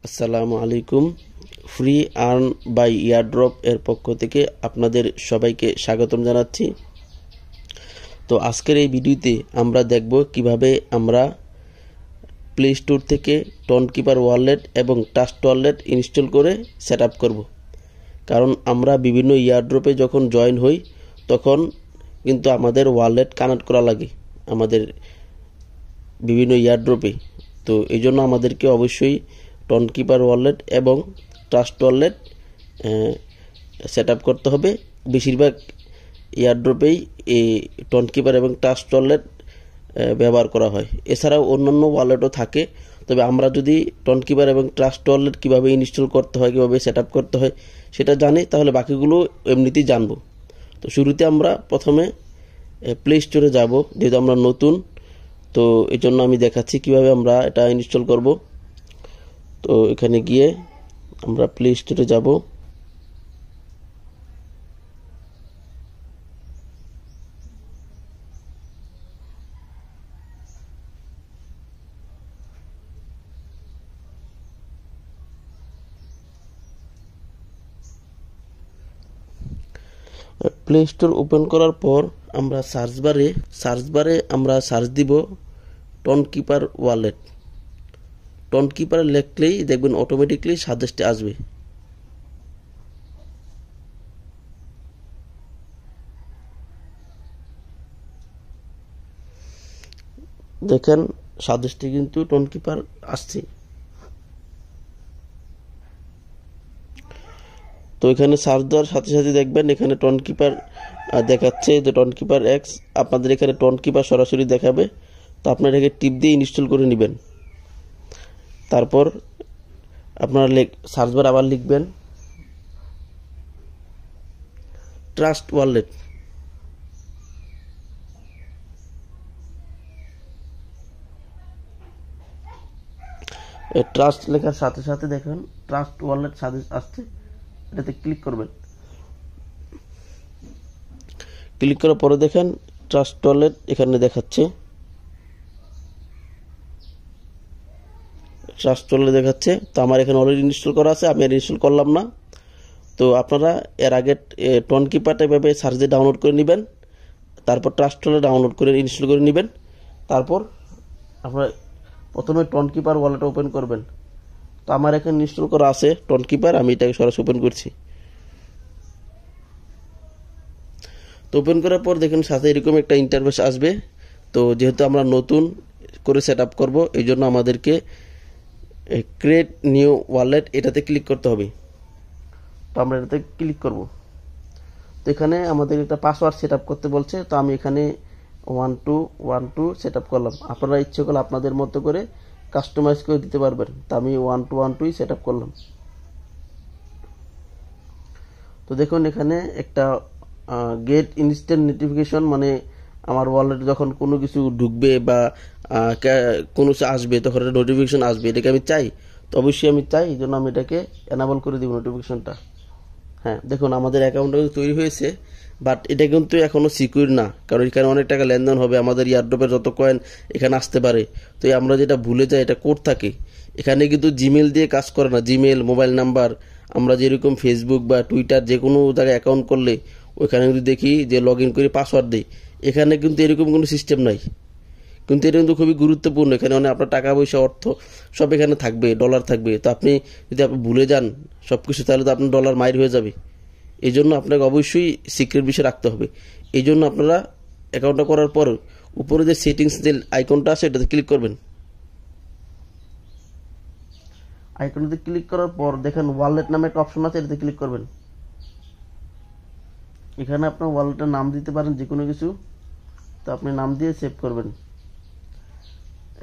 আসসালামু আলাইকুম। Free earn by airdrop এর পক্ষ থেকে আপনাদের সবাইকে স্বাগতম জানাচ্ছি। তো আজকের এই ভিডিওতে আমরা দেখব কিভাবে আমরা প্লে স্টোর থেকে টনকিপার ওয়ালেট এবং ট্রাস্ট ওয়ালেট ইনস্টল করে সেট আপ করব। কারণ আমরা বিভিন্ন ইয়ারড্রপে যখন জয়েন হই তখন কিন্তু আমাদের ওয়ালেট কানেক্ট করা লাগে আমাদের বিভিন্ন ইয়ারড্রপে। তো এই জন্য আমাদেরকে অবশ্যই টনকিপার ওয়ালেট এবং ট্রাস্ট ওয়ালেট সেট আপ করতে হবে। বেশিরভাগ এয়ারড্রপেই এই টনকিপার এবং ট্রাস্ট ওয়ালেট ব্যবহার করা হয়। এছাড়াও অন্যান্য ওয়ালেটও থাকে, তবে আমরা যদি টনকিপার এবং ট্রাস্ট ওয়ালেট কীভাবে ইনস্টল করতে হয়, কীভাবে সেট আপ করতে হয় সেটা জানি, তাহলে বাকিগুলো এমনিতেই জানবো। তো শুরুতে আমরা প্রথমে প্লে স্টোরে যাব, যেহেতু আমরা নতুন। তো এই জন্য আমি দেখাচ্ছি কিভাবে আমরা এটা ইনস্টল করব। তো এখানে গিয়ে আমরা প্লে স্টোরে যাব। প্লে স্টোর ওপেন করার পর আমরা সার্চ বারে আমরা সার্চ দিব টনকিপার ওয়ালেট। টনকিপার লিখলেই দেখবেন অটোমেটিকলি সাজেস্টে আসবে। দেখেন সাজেস্টে কিন্তু টনকিপার আসছে। তো এখানে সার্চ দেওয়ার সাথে সাথে দেখবেন এখানে টনকিপার দেখাচ্ছে, যে টনকিপার এক্স। আপনাদের এখানে টনকিপার সরাসরি দেখাবে। তো আপনারা এটাকে টিপ দিয়ে ইনস্টল করে নেবেন। তারপর আপনারা সার্চ বার আবার লিখবেন ট্রাস্ট ওয়ালেট। ট্রাস্ট লেখার সাথে সাথে দেখেন ট্রাস্ট ওয়ালেট সাজেস্ট আসছে, এটাতে ক্লিক করবেন। ক্লিক করার পরে দেখেন ট্রাস্ট ওয়ালেট এখানে দেখাচ্ছে, ট্রাস্ট ওয়ালেট দেখাচ্ছে। তো আমার এখানে অলরেডি ইনস্টল করা আছে, আমি আর ইনস্টল করলাম না। তো আপনারা এর আগে টনকিপারটা এভাবে সার্চে ডাউনলোড করে নেবেন, তারপর ট্রাস্ট ওয়ালেট ডাউনলোড করে ইনস্টল করে নেবেন। তারপর আপনারা প্রথমে টনকিপার ওয়ালেট ওপেন করবেন। তো আমার এখানে ইনস্টল করা আছে টনকিপার, আমি এটাকে সরাসরি ওপেন করছি। তো ওপেন করার পর দেখেন সাথে এরকম একটা ইন্টারফেস আসবে। তো যেহেতু আমরা নতুন করে সেট আপ করবো, এই জন্য আমাদেরকে ক্রিয়েট নিউ ওয়ালেট এটাতে ক্লিক করতে হবে। তো আমরা এটাতে ক্লিক করব। তো এখানে আমাদের একটা পাসওয়ার্ড সেট আপ করতে বলছে। তো আমি এখানে 1212 সেট আপ করলাম। আপনারা ইচ্ছে করলে আপনাদের মতো করে কাস্টমাইজ করে দিতে পারবেন। তো আমি 1212 সেট আপ করলাম। তো দেখুন এখানে একটা গেট ইনস্ট্যান্ট নোটিফিকেশন, মানে আমার ওয়ালেটে যখন কোনো কিছু ঢুকবে বা কোনো কিছু আসবে তখন একটা নোটিফিকেশন আসবে। এটাকে আমি চাই, তো অবশ্যই আমি চাই, এই জন্য আমি এটাকে এনাবল করে দিব নোটিফিকেশনটা। হ্যাঁ, দেখুন আমাদের অ্যাকাউন্টটা তৈরি হয়েছে, বাট এটা কিন্তু এখনও সিকিউর না, কারণ এখানে অনেক টাকা লেনদেন হবে। আমাদের ইয়ারড্রপের যত কয়েন এখানে আসতে পারে। তো আমরা যেটা ভুলে যাই, এটা কোড থাকে এখানে, কিন্তু জিমেল দিয়ে কাজ করে না। জিমেল, মোবাইল নাম্বার, আমরা যেরকম ফেসবুক বা টুইটার যে কোনো জায়গায় অ্যাকাউন্ট করলে ওইখানে যদি দেখি যে লগ ইন করে পাসওয়ার্ড দিই, এখানে কিন্তু এরকম কোনো সিস্টেম নাই। কিন্তু এটা কিন্তু খুবই গুরুত্বপূর্ণ। এখানে মানে আপনার টাকা পয়সা, অর্থ সব এখানে থাকবে, ডলার থাকবে। তো আপনি যদি ভুলে যান সব কিছু, তাহলে তো আপনার ডলার মাইর হয়ে যাবে। এই জন্য আপনাকে অবশ্যই সিক্রেট বিষয় রাখতে হবে। এই জন্য আপনারা অ্যাকাউন্টটা করার পর উপরে যে সেটিংস যে আইকনটা আছে এটাতে ক্লিক করবেন। আইকনটাতে ক্লিক করার পর দেখেন ওয়ালেট নামে একটা অপশন আছে, এটাতে ক্লিক করবেন। এখানে আপনার ওয়ালেটের নাম দিতে পারেন যে কোনো কিছু। তো আপনি নাম দিয়ে সেভ করবেন।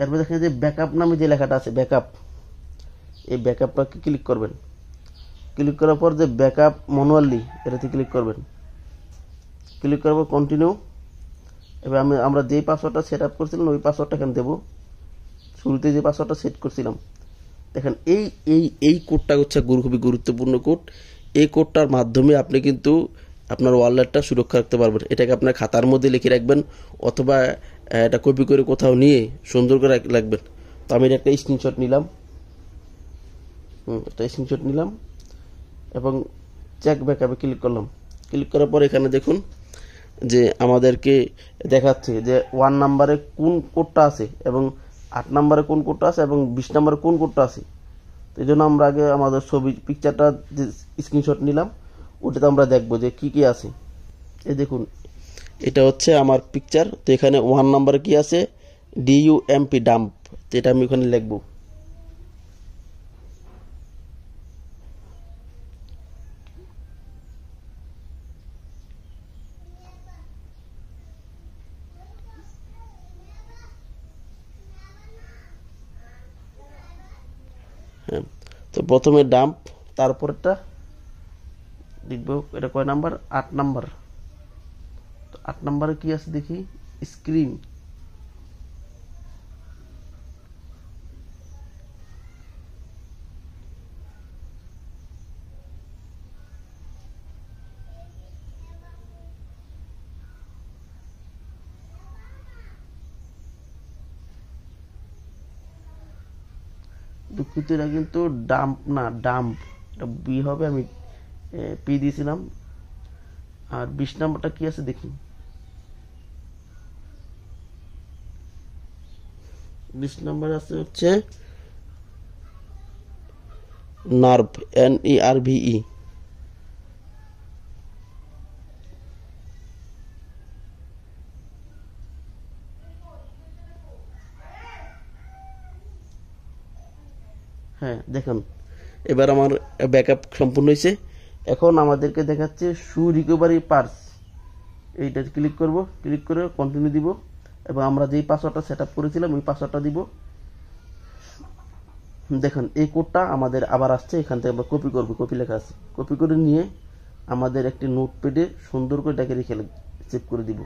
এরপর দেখেন যে ব্যাকআপ নামে যে লেখাটা আছে, ব্যাকআপ, এই ব্যাকআপটাকে ক্লিক করবেন। ক্লিক করার পর যে ব্যাকআপ ম্যানুয়ালি এটাতে ক্লিক করবেন। ক্লিক করার পর কন্টিনিউ। এবার আমরা যেই পাসওয়ার্ডটা সেট আপ করছিলাম ওই পাসওয়ার্ডটা এখানে দেবো, শুরুতে যে পাসওয়ার্ডটা সেট করছিলাম। দেখেন এই এই এই কোডটা হচ্ছে খুবই গুরুত্বপূর্ণ কোড। এই কোডটার মাধ্যমে আপনি কিন্তু আপনার ওয়ালেটটা সুরক্ষা রাখতে পারবেন। এটাকে আপনার খাতার মধ্যে লিখে রাখবেন, অথবা এটা কপি করে কোথাও নিয়ে সুন্দর করে রাখবেন। তো আমি একটা স্ক্রিনশট নিলাম। একটা স্ক্রিনশট নিলাম এবং চেক ব্যাকআপে ক্লিক করলাম। ক্লিক করার পর এখানে দেখুন যে আমাদেরকে দেখাচ্ছে যে 1 নম্বরে কোন কোডটা আছে এবং 8 নম্বরে কোন কোডটা আছে এবং 20 নম্বরে কোন কোডটা আছে। তো এই জন্য আমরা আগে আমাদের ছবি পিকচারটা যে স্ক্রিনশট নিলাম ওটাতে আমরা দেখবো যে কি কি আছে। এই দেখুন এটা হচ্ছে আমার পিকচার। তো এখানে 1 নম্বরে কি আছে, DUMP ডাম্প। তো এটা আমি ওখানে লিখবো। হ্যাঁ, তো প্রথমে ডাম্প, তারপরটা লিখবো এটা কয় নাম্বার, 8 নাম্বার। তো 8 নাম্বারে কি আছে দেখি, স্ক্রিন। দুঃখিত, এটা কিন্তু ডাম্প না, ডাম্প। এটা বি হবে, আমি পি দিয়েছিলাম। আর 20 নাম্বারটা কি আছে দেখি, 20 নাম্বার আছে হচ্ছে নার্ভ, NERVE। হ্যাঁ দেখুন এবার আমার ব্যাকআপ সম্পূর্ণ হয়েছে। এখন আমাদেরকে দেখাচ্ছে শু রিকভারি পার্স। এইটা ক্লিক করব, ক্লিক করে কন্টিনিউ দিব এবং আমরা যেই পাসওয়ার্ডটা সেট আপ করেছিলাম ওই পাসওয়ার্ডটা দিব। দেখুন এই কোডটা আমাদের আবার আসছে, এখান থেকে আমরা কপি করব, কপি লেখা আছে, কপি করে নিয়ে আমাদের একটি নোটপ্যাডে সুন্দর করে এটাকে রেখে সেভ করে দিব।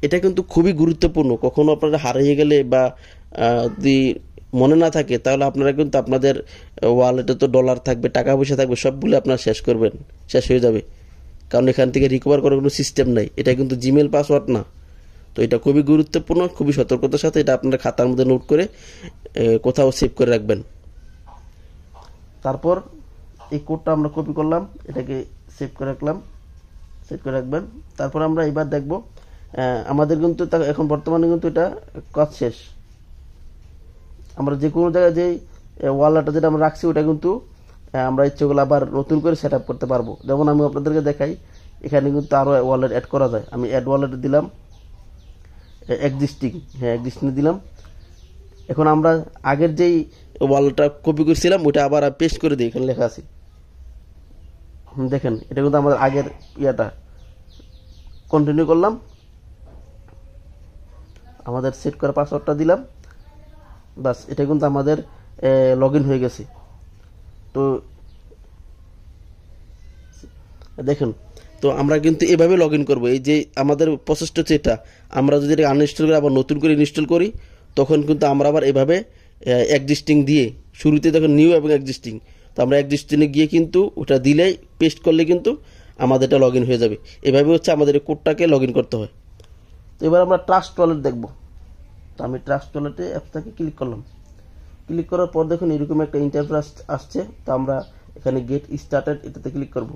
এটা কিন্তু খুবই গুরুত্বপূর্ণ। কখনো আপনারা হারিয়ে গেলে বা যদি মনে না থাকে তাহলে আপনারা কিন্তু আপনাদের ওয়ালেটে তো ডলার থাকবে, টাকা পয়সা থাকবে, সবগুলো আপনারা শেষ হয়ে যাবে। কারণ এখান থেকে রিকভার করার কোনো সিস্টেম নাই। এটা কিন্তু জিমেল পাসওয়ার্ড না। তো এটা খুবই গুরুত্বপূর্ণ, খুবই সতর্কতার সাথে এটা আপনারা খাতার মধ্যে নোট করে কোথাও সেভ করে রাখবেন। তারপর এই কোডটা আমরা কপি করলাম, এটাকে সেভ করে রাখলাম, সেভ করে রাখবেন। তারপর আমরা এবার দেখব আমাদের কিন্তু এখন বর্তমানে কিন্তু এটা কাজ শেষ। আমরা যে কোনো জায়গায় যে ওয়ালেটটা যেটা আমরা রাখছি ওটা কিন্তু আমরা ইচ্ছে করলে আবার নতুন করে সেট আপ করতে পারবো। যেমন আমি আপনাদেরকে দেখাই, এখানে কিন্তু আরও ওয়ালেট অ্যাড করা যায়। আমি অ্যাড ওয়ালেট দিলাম, এক্সিস্টিং, হ্যাঁ এক্সিস্টিং দিলাম। এখন আমরা আগের যেই ওয়ালেটটা কপি করেছিলাম ওটা আবার পেস্ট করে দিই, এখানে লেখা আছে। দেখেন এটা কিন্তু আমাদের আগের ইয়াটা। কন্টিনিউ করলাম, আমাদের সেট করা পাসওয়ার্ডটা দিলাম, বাস এটা কিন্তু আমাদের লগ ইন হয়ে গেছে। তো দেখুন, তো আমরা কিন্তু এভাবে লগ ইন করবো। এই যে আমাদের প্রসেসটা হচ্ছে এটা, আমরা যদি এটা আনইনস্টল করে আবার নতুন করে ইনস্টল করি তখন কিন্তু আমরা আবার এভাবে এক্সিস্টিং দিয়ে, শুরুতে দেখুন নিউ এবং এক্সিস্টিং, তো আমরা এক্সিস্টিংয়ে গিয়ে কিন্তু ওটা দিলেই পেস্ট করলে কিন্তু আমাদের এটা লগ ইন হয়ে যাবে। এভাবে হচ্ছে আমাদের এই কোডটাকে লগ ইন করতে হয়। তো এবার আমরা ট্রাস্ট ওয়ালেট দেখব। তো আমি ট্রাস্ট ওয়ালেটে অ্যাপটাকে ক্লিক করলাম। ক্লিক করার পর দেখুন এরকম একটা ইন্টারফেস আসছে। তো আমরা এখানে গেট স্টার্টেড এটাতে ক্লিক করব।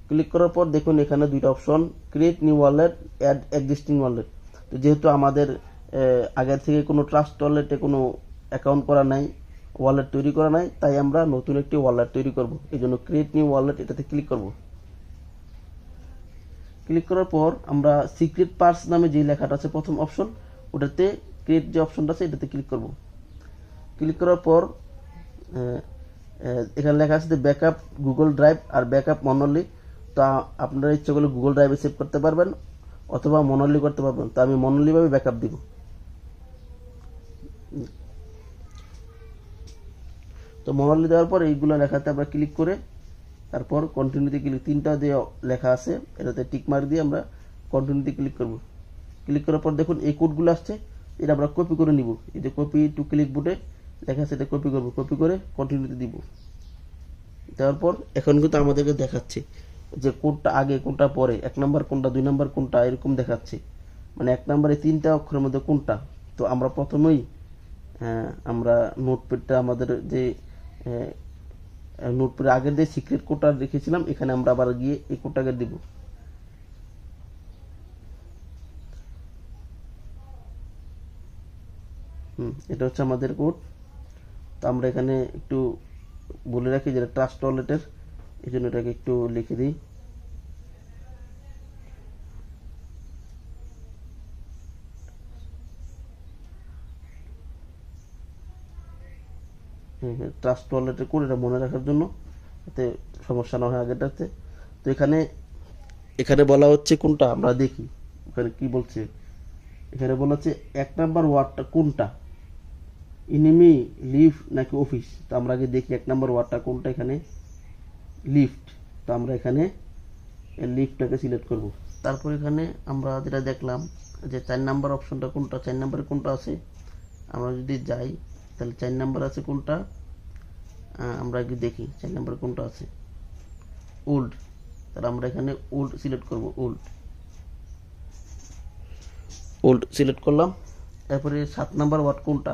ক্লিক করার পর দেখুন এখানে দুইটা option, create new wallet, add existing wallet. তো যেহেতু আমাদের আগের থেকে কোনো ট্রাস্ট ওয়ালেটে কোনো অ্যাকাউন্ট করা নাই, ওয়ালেট তৈরি করা নাই, তাই আমরা নতুন একটি ওয়ালেট তৈরি করব। এই জন্য ক্রিয়েট নিউ ওয়ালেট এটাতে ক্লিক করব। ক্লিক করার পর আমরা সিক্রেট পার্স নামে যে লেখাটা আছে প্রথম অপশন, ওটাতে ক্রিয়েট যে অপশনটা আছে এটাতে ক্লিক করব। ক্লিক করার পর এখানে লেখা আছে যে ব্যাকআপ গুগল ড্রাইভ আর ব্যাকআপ মনোলি। তো আপনারা ইচ্ছে করলে গুগল ড্রাইভে সেভ করতে পারবেন অথবা মনোলি করতে পারবেন। তো আমি মনোলি ভাবে ব্যাকআপ দিব। তো মনোলি দেওয়ার পর এইগুলো লেখাতে আমরা ক্লিক করে তারপর কন্টিনিউতে ক্লিক, তিনটা যে লেখা আছে এটাতে টিক মার্ক দিয়ে আমরা কন্টিনিউতে ক্লিক করব। ক্লিক করার পর দেখুন এই কোডগুলো আসছে। এটা আমরা কপি করে নিব। এই যে কপি টু ক্লিক বোর্ডে লেখা আছে, এটা কপি করব, কপি করে কন্টিনিউতে দিব। দেওয়ার পর এখন কিন্তু আমাদেরকে দেখাচ্ছে যে কোনটা আগে কোনটা পরে, 1 নাম্বার কোনটা 2 নাম্বার কোনটা এরকম দেখাচ্ছে, মানে 1 নাম্বারে 3টা অক্ষরের মধ্যে কোনটা। তো আমরা প্রথমেই আমরা নোটপ্যাডটা আমাদের যে নোটপ্যাডে আগের যে সিক্রেট কোডটা রেখেছিলাম এখানে আমরা আবার গিয়ে এই কোডটাকে দিব। এটা হচ্ছে আমাদের কোড। তো আমরা এখানে একটু বলে রাখি যেটা ট্রাস্ট ওয়ালেটের, এই জন্য এটাকে একটু লিখে দিই। ট্রাস্ট ওয়ালেটের কোড, এটা মনে রাখার জন্য, যাতে সমস্যা না হয় আগেরটাতে। তো এখানে বলা হচ্ছে কোনটা, আমরা দেখি এখানে কি বলছে। এখানে বলা হচ্ছে 1 নাম্বার ওয়ার্ডটা কোনটা, ইনিমি, লিফট নাকি অফিস। তো আমরা আগে দেখি 1 নাম্বার ওয়ার্ডটা কোনটা, এখানে লিফট। তো আমরা এখানে লিফটটাকে সিলেক্ট করব। তারপর এখানে আমরা যেটা দেখলাম যে 4 নাম্বার অপশনটা কোনটা, 4 নাম্বারে কোনটা আছে। আমরা যদি যাই তাহলে 4 নাম্বার আছে কোনটা, আমরা আগে দেখি 4 নাম্বারে কোনটা আছে, ওল্ড। তাহলে আমরা এখানে ওল্ড সিলেক্ট করব, ওল্ড সিলেক্ট করলাম। তারপরে 7 নাম্বার ওয়ার্ড কোনটা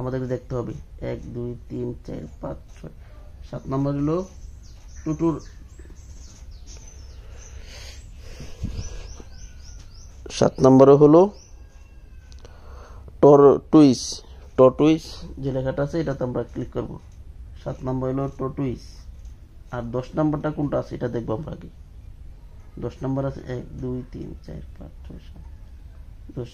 আমাদেরকে দেখতে হবে, 1 2 3 4 5 6। 7 নাম্বার হলো টুটুর, 7 নম্বরে হলো টর্টুইস যে লেখাটা আছে এটাতে আমরা ক্লিক করব। 7 নম্বর হলো টর্টুইস। আর 10 নম্বরটা কোনটা আছে এটা দেখবো আমরা আগে। 10 নম্বর আছে 1 2 3 4 5 6 7 10,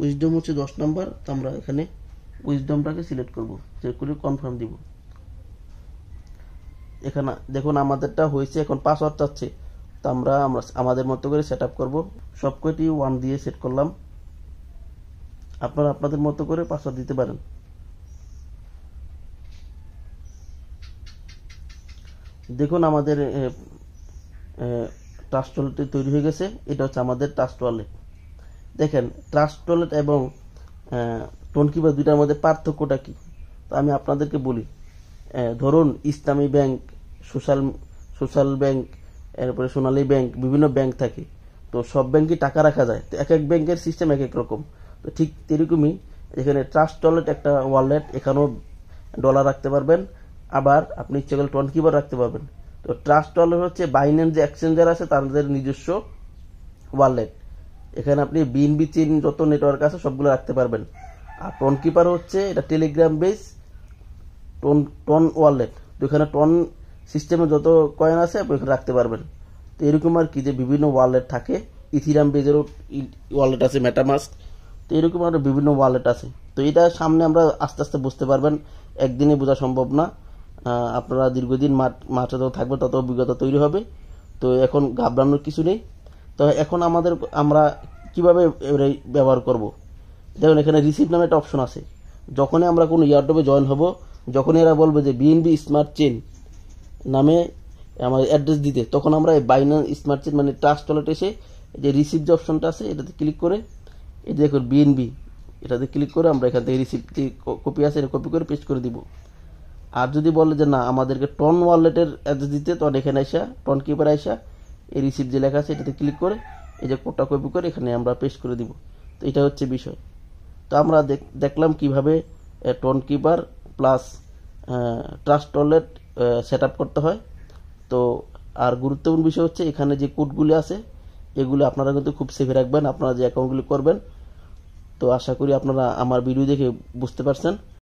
উইজডম হচ্ছে 10 নম্বর। তো আমরা এখানে উইজডমটাকে সিলেক্ট করব, সিলেক্ট করে কনফার্ম দিব। এখানে দেখুন আমাদেরটা হয়েছে, এখন পাসওয়ার্ড চাচ্ছে। তো আমরা আমাদের মতো করে সেট আপ করবো। সবকটি 1 দিয়ে সেট করলাম, আপনারা আপনাদের মতো করে পাসওয়ার্ড দিতে পারেন। দেখুন আমাদের ট্রাস্ট ওয়ালেট তৈরি হয়ে গেছে। এটা হচ্ছে আমাদের ট্রাস্ট ওয়ালেট। দেখেন ট্রাস্ট ওয়ালেট এবং টোনকিপার দুইটার মধ্যে পার্থক্যটা কি, তো আমি আপনাদেরকে বলি। ধরুন ইসলামী ব্যাংক, সোশ্যাল ব্যাংক, এরপরে সোনালী ব্যাংক, বিভিন্ন ব্যাংক থাকে। তো সব ব্যাংকে টাকা রাখা যায়, তো এক এক ব্যাংকের সিস্টেম এক এক রকম। তো ঠিক এরকমই এখানে ট্রাস্ট ওয়ালেট একটা ওয়ালেট, এখানেও ডলার রাখতে পারবেন, আবার আপনি ইচ্ছে করলে টোনকিপার রাখতে পারবেন। তো ট্রাস্ট ওয়ালেট হচ্ছে বাইন্যান্স যে এক্সচেঞ্জার আছে তাদের নিজস্ব ওয়ালেট। এখানে আপনি বিএনবি চেইন যত নেটওয়ার্ক আছে সবগুলো রাখতে পারবেন। আর টোনকিপার হচ্ছে এটা টেলিগ্রাম বেস টন ওয়ালেট। তো এখানে টন সিস্টেমে যত কয়েন আছে আপনি এখানে রাখতে পারবেন। তো এরকম আর কি, যে বিভিন্ন ওয়ালেট থাকে। ইথিরাম বেজেরও ওয়ালেট আছে, মেটামাস্ক। তো এরকম আরো বিভিন্ন ওয়ালেট আছে। তো এটা সামনে আমরা আস্তে আস্তে বুঝতে পারবেন, একদিনে বোঝা সম্ভব না। আপনারা দীর্ঘদিন মাঠে যত থাকবে তত অভিজ্ঞতা তৈরি হবে। তো এখন ঘাবড়ানোর কিছু নেই। তো এখন আমরা কিভাবে ব্যবহার করব, দেখুন এখানে রিসিভ নামে একটা অপশন আছে। যখনই আমরা কোনো ইয়ারড্রপে জয়েন হব, যখনই এরা বলবে যে বিএনবি স্মার্ট চেইন নামে আমাদের অ্যাড্রেস দিতে, তখন আমরা এই বাইন্যান্স স্মার্ট চেইন মানে ট্রাস্ট ওয়ালেট এসে যে রিসিভ যে অপশনটা আছে এটাতে ক্লিক করে, এই যে দেখুন বিএনবি, এটাতে ক্লিক করে আমরা এখান থেকে রিসিভ কপি আছে এটা কপি করে পেস্ট করে দিব। আর যদি বলে যে না আমাদেরকে টন ওয়ালেটের অ্যাড্রেস দিতে, তখন এখানে আসা টন কিপার আসা এই রিসিভ যে লেখা আছে এটাতে ক্লিক করে এই যে কোডটা কপি করে এখানে আমরা পেস্ট করে দিব। তো এটা হচ্ছে বিষয়। তো আমরা দেখলাম কিভাবে tone keeper plus trust wallet set up করতে হয়। তো আর গুরুত্বপূর্ণ বিষয় হচ্ছে এখানে যে কোডগুলি আছে এগুলো আপনারা কিন্তু খুব সেভে রাখবেন আপনারা যে অ্যাকাউন্টগুলি করবেন। তো আশা করি আপনারা আমার ভিডিও দেখে বুঝতে পারছেন।